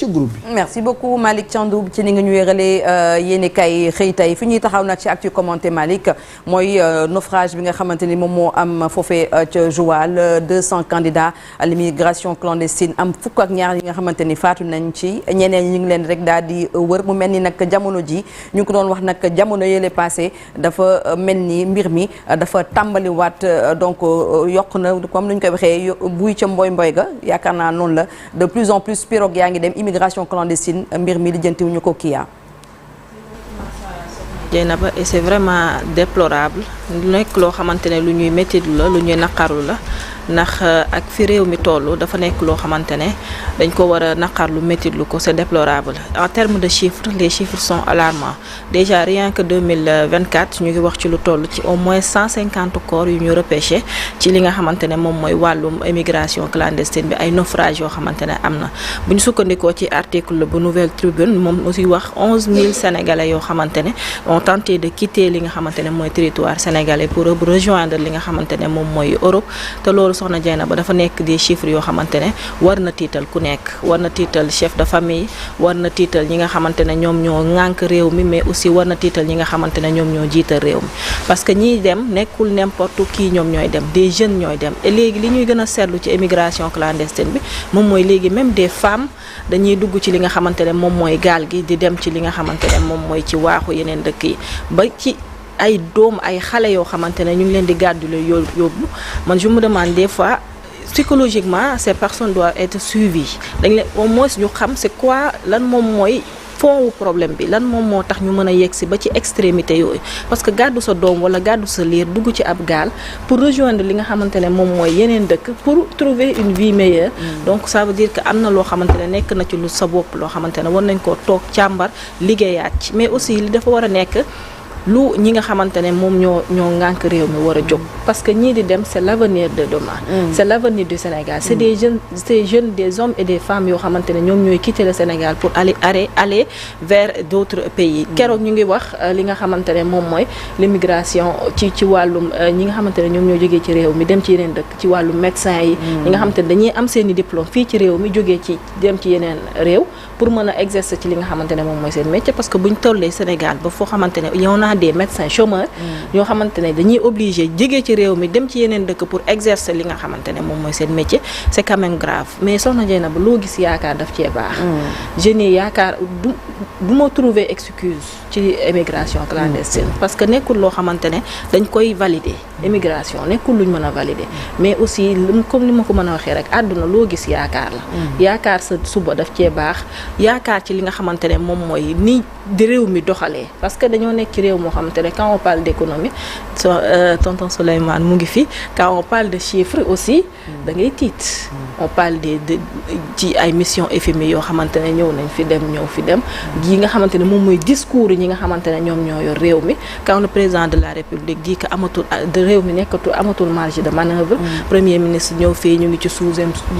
ci groupe bi. merci beaucoup Malick Thiandoum ci ni nga ñu wéralee yéeni kay xëy tey fi ñuy taxaw nag ci actu commenté Malick mooy naufrage bi nga xamante ni moom moo am foofee ca Joal 200 candidats à l'immigration clandestine am fukk ak ñaar yi nga xamante ni faatu nañ ci ñeneen ñi ñu ngi leen rek daal di wër mu mel ni nag jamono ji ñu ngi ko doon wax nag jamono yële passé dafa mel ni mbir mi dafa tàmbaliwaat donc yokk na comme ni ñu koy waxee buy ca mboy ga yaakaar naa noonu la de plus en plus pirogue yaa ngi dem immigration clandestine mbir mi lijjantiwuñu ko kii Dieynaba et c'est vraiment déplorable lu nekk loo xamante ne lu ñuy méttilu la lu ñuy naqarlu la ndax ak fi réew mi toll dafa nekk loo xamante ne dañ ko war a naqarlu méttitlu ko c'est déplorable en termes de chiffres les chiffres sont alarmants déjà rien que 2024 ñu ngi wax ci lu toll ci au moins 150 corps yu ñu repêché ci li nga xamante ne moom mooy wàllum immigration clandestine bi ay naufrage yoo xamante ne am na bu ñu sukkandikoo ci article bu Nouvelle Tribune moom aussi wax 11 000 sénégalais yoo xamante ne ont tenté de quitter li nga xamante ne mooy territoire sénégalais pour rejoindre li nga xamante ne moom mooy Europe te loolu soxna Dieynaba dafa nekk des chiffres yoo xamante ne war na tiital ku nekk war na tiital chef de famille war na tiital ñi nga xamante ne ñoom ñoo ŋànk réew mi mais aussi war na tiital ñi nga xamante ne ñoom ñoo jiital réew mi parce que ñiy dem nekkul n'importe qui ñoom ñooy dem des jeunes ñooy dem et léegi li ñuy gën a seetlu ci immigration clandestine bi moom mooy léegi même des femmes dañuy dugg ci li nga xamante ne moom mooy gaal gi di dem ci li nga xamante ne moom mooy ci waaxu yeneen dëkk yi ba ci ay doom ay xale yoo xamante ne ñu ngi leen di gàddu la yóbbu man je me demande des fois psychologiquement ces personnes doivent être suivies dañ leen au moins ñu xam c'est quoi lan moom mooy fond wu problème bi lan moom moo tax ñu mën a yegg si ba ci extrémité yooyu parce que gàddu sa doom wala gàddu sa liir dugg ci ab gaal pour rejoindre li nga xamante ne moom mooy yeneen dëkk pour trouver une vie meilleure donc ça veut dire que am na loo xamante ne nekk na ci lu sa bopp loo xamante ne war nañ koo toog càmbar liggéeyaat ci mais aussi li dafa war a nekk lu ñi nga xamante ne moom ñoo ŋànk réew mi war a jóg parce que ñii di dem c'est l'avenir de demain c'est l'avenir du Sénégal c'est des jeunes des hommes et des femmes yoo xamante ne ñoom ñooy quitter le Sénégal pour aller vers d'autres pays keroog ñu ngi wax li nga xamante ne moom mooy l'immigration ci wàllum ñi nga xamante ne ñoom ñoo jógee ci réew mi dem ci yeneen dëkk ci wàllum médecin yi ñi nga xamante ne dañuy am seeni diplôme fii ci réew mi jógee ci dem ci yeneen réew pour mën a exercer ci li nga xamante ne moom mooy seen métier parce que buñ tollee Sénégal ba foo xamante ne des médecins chômeurs ñoo xamante ne dañuy obligé jóge ci réew mi dem ci yeneen dëkk pour exercer li nga xamante ne moom mooy seen métier c'est quand même grave mais soxna Dieynaba loo gis yaakaar daf cee baax jeunes yi yaakaar du ma trouver excuse ci immigration clandestine parce que nekkul loo xamante ne dañ koy valider immigration nekkul luñ mën a valider mais aussi comme ni ma ko mën a waxee rek àdduna loo gis yaakaar la yaakaar sa suba daf cee baax yaakaar ci li nga xamante ne moom mooy ni di réew mi doxalee parce que dañoo nekk ci réew moo xamante ne quand on parle d'économie tonton Souleymane mu ngi fi quand on parle de chiffres aussi da ngay tiit on parle de ci ay mission FMI yoo xamante ne ñëw fi dem yi nga xamante ne moom mooy discours ñi nga xamante ne ñoom ñoo yor réew mi quand le président de la République dit que réew mi amatul marge de manœuvre premier ministre ñëw fii ñu ngi ci ñu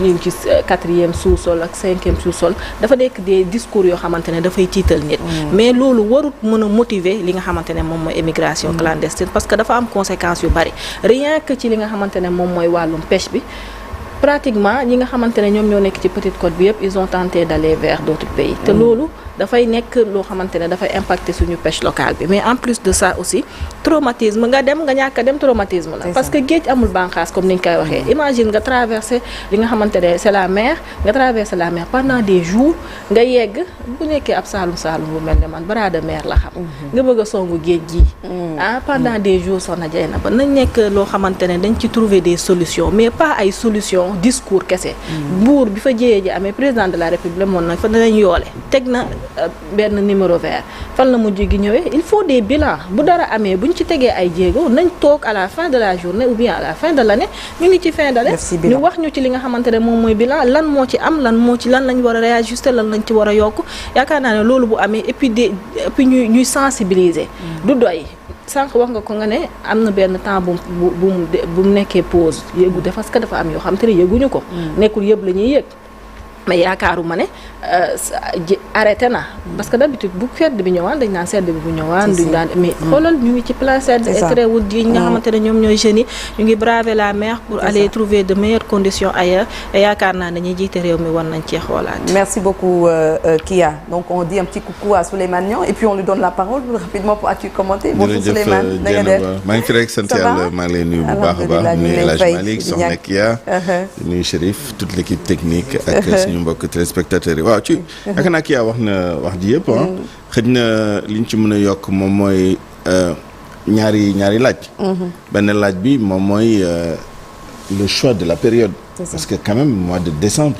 ngi ci 4e sous-sol ak 5e sous-sol dafa nekk des discours yoo xamante ne dafay tiital nit mais loolu warut mën a motiver li nga xamante ne moom mooy immigration clandestine parce que dafa am conséquences yu bari rien que ci li nga xamante ne moom mooy wàllum pêche bi pratiquement ñi nga xamante ne ñoom ñoo nekk ci Petite Côte bi yëpp ils ont tenté d'aller vers d'autres pays te loolu dafay nekk loo xamante ne dafay impacter suñu pêche locale bi mais en plus de ça aussi traumatisme nga dem nga ñàkk a dem traumatisme la parce que géej amul bànqaas comme ni ñu koy waxee imagine nga traverser li nga xamante ne c'est la mer nga traverser la mer pendant des jours nga yegg bu nekkee ab saalum bu mel ne man bras de mer la xam nga bëgg a songu géej gi pendant des jours soxna Dieynaba nañ nekk loo xamante ne dañ ci trouver des solutions mais pas ay solutions discours kese buur bi fa jiyee ji amee président de la République moom nag fa danañ yoole teg na benn numéro vert fan la mujj gi ñëwee il faut des bilans bu dara amee buñ ci tegee ay jéego nañ toog à la fin de la journée ou bien à la fin de l'année ñu ngi ci fin d'année ñu wax ñu ci li nga xamante ne moom mooy bilan lan moo ci am lan lañ war a réajuster lan lañ ci war a yokk yaakaar naa ne loolu bu amee et puis ñuy sensibiliser du doy sànq wax nga ko nga ne am na benn temps bu mu nekkee pause yëgu parce que dafa am yoo xam te ne yëguñu ko nekkul yëpp la ñuy yëg mais yaakaaruma ne arrêté na parce que d'habitude bu sedd bi ñëwaan dañ naan sedd bi bu ñëwaan duñ daan mais xoolal ñu ngi ci place sedd et terewul yi nga xamante ne ñoom ñooy jeunes yi ñu ngi braver la mer pour aller trouver de meilleures conditions ailleurs et yaakaar naa ne ñuy jiite réew mi war nañ cee xoolaat. Merci beaucoup Kia. Donc on dit un petit coucou à Souleymane Niang et puis on lui donne la parole rapidement pour as-tu commenté. Bonjour Souleymane na nga def maa ngi fi rek sant yàlla maa ngi lay nuyu bu baax a baax nuyu El Hadj Malick soxna Kia nuyu Chérif toute l'équipe technique ak suñu mbokk téléspectateurs yi waaw ci yaakaar naa Kia wax na wax ji yëpp xëj na liñ ci mën a yokk moom mooy ñaari laaj benn laaj bi moom mooy le choix de la période parce que quand même mois de décembre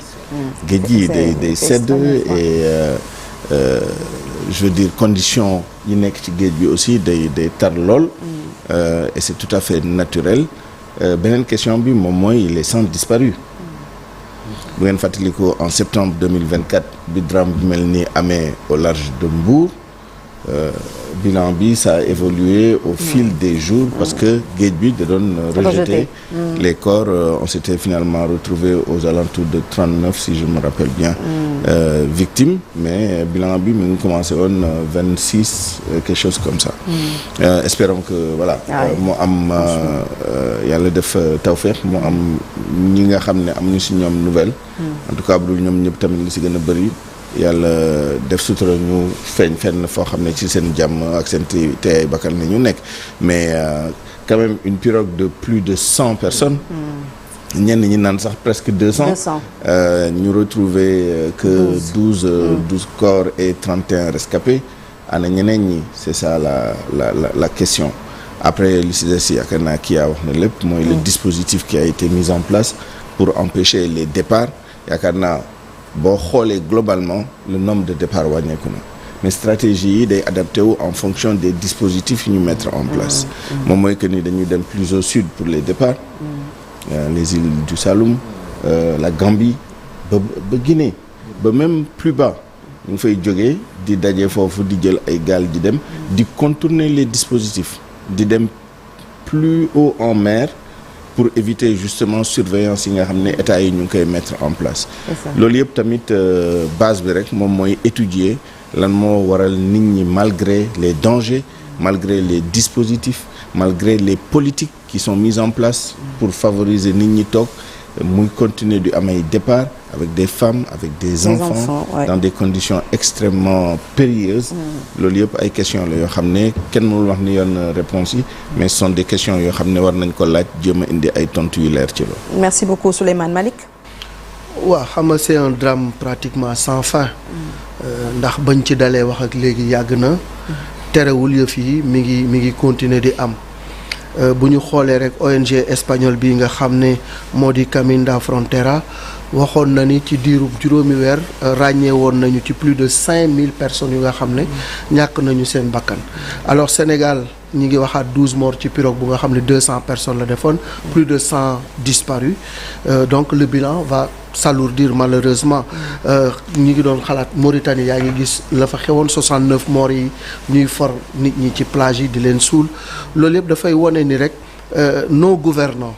géej gi day sedd et je veux dire conditions yi nekk ci géej bi aussi day tar lool et c'est tout à fait naturel beneen question bi moom mooy les centres disparus bu ngeen fàttaliku en septembre 2024 bi drame bi mel ni amee au large de Mbour bilan bi ça a évolué au fil des jours parce que géej bi da doon rejeter les corps on s'était finalement retrouvé aux alentours de 39 si je me rappelle bien victimes mais bilan bi mu ngi commencé woon 26 quelque chose comme ça espérons que voilà mu am yàlla def tawfeex mu am ñi nga xam ne am ñu si ñoom nouvelle en tout cas bu dul ñoom ñëpp tamit li si gën a bëri yàlla def sutura ñu feeñ fenn foo xam ne ci seen jàmm ak seen teey bakkan ne ñu nekk mais quand même une pirogue de plus de 100 personnes ñenn ñi naan sax presque 200 ñu retrouver que 12 corps et 31 rescapés ana ñeneen ñi c'est ça la question après li si des si yaakaar naa kii yaa wax na lépp mooy le dispositif qui a été mis en place pour empêcher les départs yaakaar naa boo xoolee globalement le nombre de départs wàññeeku na mais stratégie yi day adapté wu en fonction des dispositifs yi ñu mettre en place moom mooy que ni dañuy dem plus au sud pour les départs les îles du Saloum la Gambie ba Guinée ba même plus bas ñu ngi fay jógee di daje foofu di jël ay gaal di dem di contourner les dispositifs di dem plus haut en mer pour éviter justement surveillance yi nga xam ne état yi ñu ngi koy mettre en place loolu yëpp tamit base bi rek moom mooy étudier lan moo waral nit ñi malgré les dangers malgré les dispositifs malgré les politiques qui sont mises en place pour favoriser nit ñi toog muy continuer di am ay départ avec des femmes avec des enfants dans des conditions extrêmement périlleuses loolu yëpp ay questions la yoo xam ne kenn mënul wax ni yoon réponse yi mais ce sont des questions yoo xam ne war nañ ko laaj jéem a indi ay tontu yu leer ci loolu. Merci beaucoup Souleymane Malick. waaw xam nga c'est un drame pratiquement sans fin ndax bañ ci dalee wax ak léegi yàgg na terewul yëf yi mi ngi continuer di am bu ñu xoolee rek ONG espagnol bi nga xam ne moo di Caminda Frontera waxoon na ni ci diirub juróomi weer ràññee woon nañu ci plus de 5000 personnes yu nga xam ne ñàkk nañu seen bakkan alors Sénégal ñi ngi waxaat 12 morts ci pirogue bu nga xam ne 200 personnes la defoon plus de 100 disparus donc le bilan va s'alourdir malheureusement ñi ngi doon xalaat Mauritanie yaa ngi gis la fa xewoon 69 morts yi ñuy for nit ñi ci plage yi di leen suul loolu yëpp dafay wone ni rek nos gouvernants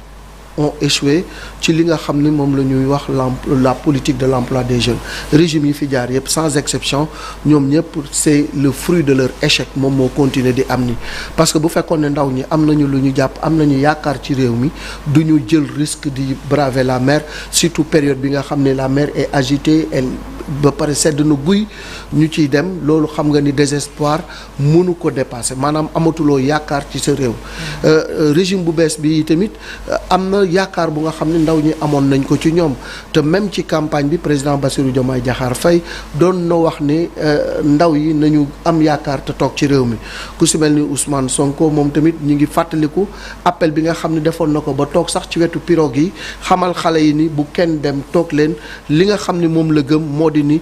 ont échoué ci li nga xam ni moom la ñuy wax la politique de l'emploi des jeunes régime yi fi jaar yëpp sans exception ñoom ñëpp c'est le fruit de leur échec moom moo continuer di am ni parce que bu fekkoon ne ndaw ñi am nañu lu ñu jàpp am nañu yaakaar ci réew mi du ñu jël risque di braver la mer surtout période bi nga xam ne la mer est agitée ba pare sedd na guy ñu ciy dem loolu xam nga ni désespoir mënu ko dépasser maanaam amatuloo yaakaar ci sa réew régime bu bees bi tamit am na yaakaar bu nga xam ne ndaw ñi amoon nañ ko ci ñoom te même ci campagne bi président Bassirou Diomaye Diakhar Faye doon na wax ni ndaw yi nañu am yaakaar te toog ci réew mi ku si mel ni Ousmane Sonko moom tamit ñu ngi fàttaliku appel bi nga xam ne defoon na ko ba toog sax ci wetu pirogue yi xamal xale yi ni bu kenn dem toog leen li nga xam ne moom la gëm moo di ni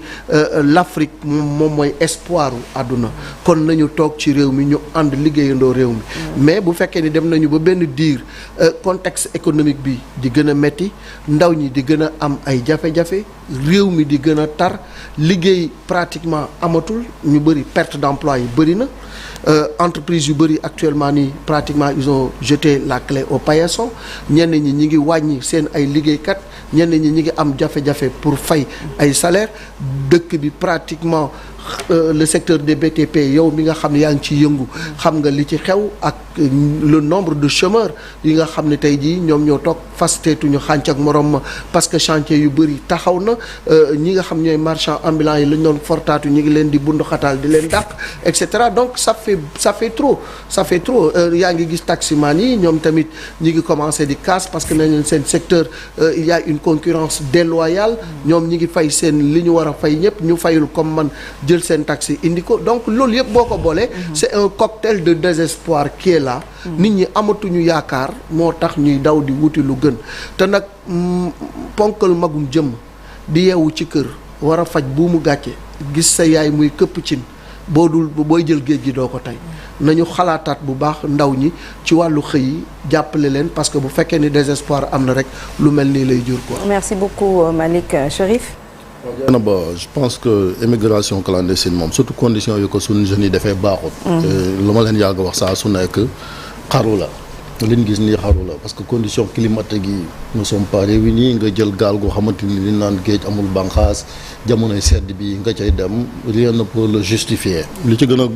l'Afrique moom mooy espoiru àdduna kon nañu toog ci réew mi ñu ànd liggéeyandoo réew mi mais bu fekkee ni dem nañu ba benn diir contexte économique économique bi di gën a metti ndaw ñi di gën a am ay jafe-jafe réew mi di gën a tar liggéey pratiquement amatul ñu bëri perte d'emploi yi bëri na entreprise yu bëri actuellement nii pratiquement ils ont jeté la clé au paillasson ñenn ñi ñi ngi wàññi seen ay liggéeykat ñenn ñi ñi ngi am jafe-jafe pour fay ay salaire dëkk bi pratiquement le secteur des BTP yow mi nga xam ne yaa ngi ciy yëngu xam nga li ci xew ak le nombre de chômeurs yi nga xam ne tey jii ñoom ñoo toog fasteetuñu xànc ak morom ma parce que chantier yu bëri taxaw na ñi nga xam ñooy marchands ambulants yi lañ doon fortaatu ñi ngi leen di bundu xataal di leen dàq et cetera donc ça fait trop yaa ngi gis taximan yi ñoom tamit ñi ngi commencé di casse parce que nañ leen seen secteur il y a une concurrence déloyale ñoom ñi ngi fay seen li ñu war a fay ñëpp ñu fayul comme man jël seen taxi indi ko donc loolu yëpp boo ko boolee c'est un cocktail de désespoir qui est là nit ñi amatuñu yaakaar moo tax ñuy daw di wuti lu gën te nag ponkal magum jëm di yeewu ci kër war a faj buumu gàcce gis sa yaay muy këpp cin booy jël géej gi doo ko tey nañu xalaataat bu baax ndaw ñi ci wàllu xëy yi jàppale leen parce que bu fekkee ni désespoir am na rek lu mel nii lay jur quoi. Merci beaucoup Malick. Chérif. Je pense que immigration clandestine moom surtout conditions yu ko suñu jeunes yi dafay baaxut. lu ma leen yàgg wax saa su nekk xaru la liñ gis nii xaru la parce que conditions climatiques yi ne sont pas réunies nga jël gaal goo xamante ni li naan géej amul banqaas jamonoy sedd bi nga cay dem rien ne peut le justifier. li ci gën a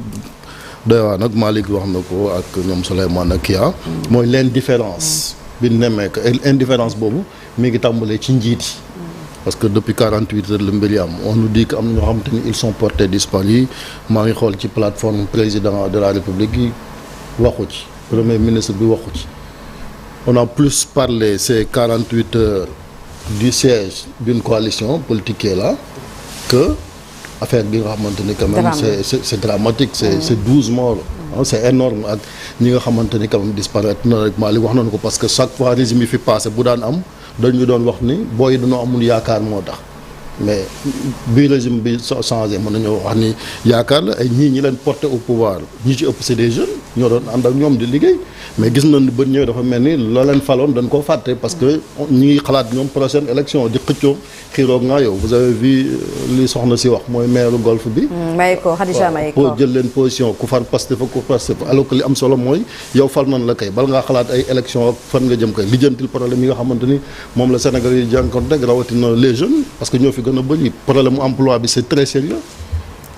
doy waar nag Malick wax na ko ak ñoom Souleymane ak Kia mooy l'indifférence bi nemmeek indifférence boobu mi ngi tàmbalee ci njiit yi. parce que depuis 48 heures la mbir yi am on nous dit que am na ñoo xamante ni ils sont portés disparus maa ngi xool ci plateforme président de la république yi waxu ci premier ministre bi waxu ci on a plus parlé ces 48 heures du siège d'une coalition politique qui est là que affaire bi nga xamante ni quand même c'est dramatique c'est 12 morts c'est énorme ak ñi nga xamante ni quand même disparaître na rek maa li wax nañu ko parce que chaque fois régime yi fi passé bu daan am dañu doon wax ni booy dañoo amul yaakaar moo tax mais bii régime bi changé mën nañoo wax ni yaakaar la ay ñi leen porté au pouvoir ñi ci ëpp c'est des jeunes ñoo doon ànd ak ñoom di liggéey mais gis nañ ni ba ñëwee dafa mel ni la leen faloon dañ koo fàtte parce que ñi ngi xalaat ñoom prochaine élection di xëccoo xiiroog ngaa yow vous avez vu li soxna si wax mooy maire golf bi may ko Khadija may ko jël leen position ku far Pastef ku Pastef alors que li am solo mooy yow fal nañ la kay bala ngaa xalaat ay élection ak fan nga jëm kay lijjantil problème yi nga xamante ni moom la Sénégal yi jànkoonte rek rawatina les jeunes parce que ñoo fi gën a bëri problème mu emploi bi c'est très sérieux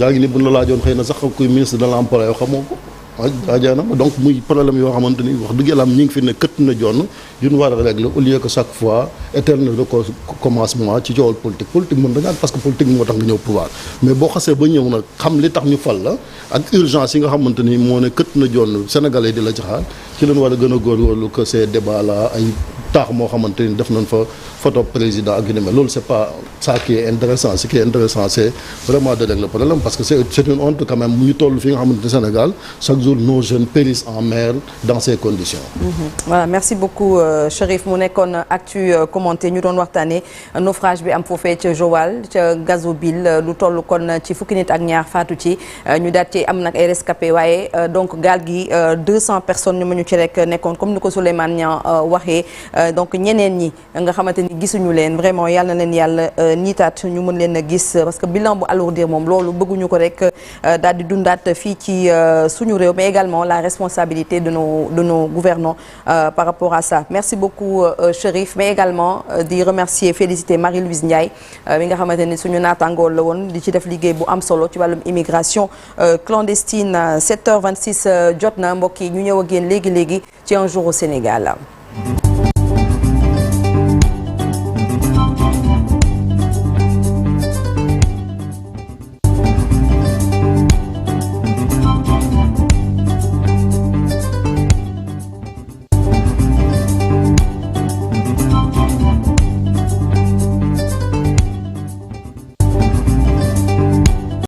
yaa ngi ni buñ la laajoon xëy na sax kuy ministre de l'emploi yoo xamoo ko ajaanama donc muy problème yoo xamante ni wax dëgg yàlla am ñi ngi fi ne këtt na jonn yu ñu war a régler au lieu que chaque fois éternel recommencement ci coowal politique mën dañaan parce que politique moo tax nga ñëw pouvoir mais boo xasee ba ñëw nag xam li tax ñu fal la ak urgence yi nga xamante ni moo ne këtt na jonn sénégalais di la ci xaar ci leen war a gën a góorgóorlu que ces débats là ay taax moo xamante ni def nañ fa photo président ak yu ne mais loolu c'est pas ça qui est intéressant ce qui est intéressant c'est vraiment de régler le problème parce que c'est une honte quand même ñu toll fi nga xamante ni Sénégal chaque jour nos jeunes périssent en mer dans ces conditions. Voilà merci beaucoup Chérif mu nekkoon actu commenté ñu doon waxtaanee naufrage bi am foofee ca Joal ca Gazobil lu toll kon ci fukki nit ak ñaar faatu ci ñu daal ci am nag ay rescapés waaye donc gaal gi 200 personnes ñu ma ñu ci rek nekkoon comme ni ko Souleymane Niang waxee donc ñeneen ñi nga xamante ni gisuñu leen vraiment yàlla na leen yàlla niitaat ñu mën leen a gis parce que bilan bu alourdir moom loolu bëgguñu ko rek daal di dundaat fii ci suñu réew mais également la responsabilité de nos gouvernants par rapport à ça merci beaucoup Chérif mais également di remercier féliciter Marie-Louise Ndiaye mi nga xamante ni suñu naataangool la woon di ci def liggéey bu am solo ci wàllum immigration clandestine 7h26 jot na mbokk yi ñu ñëw ak yéen léegi ci un jour au Sénégal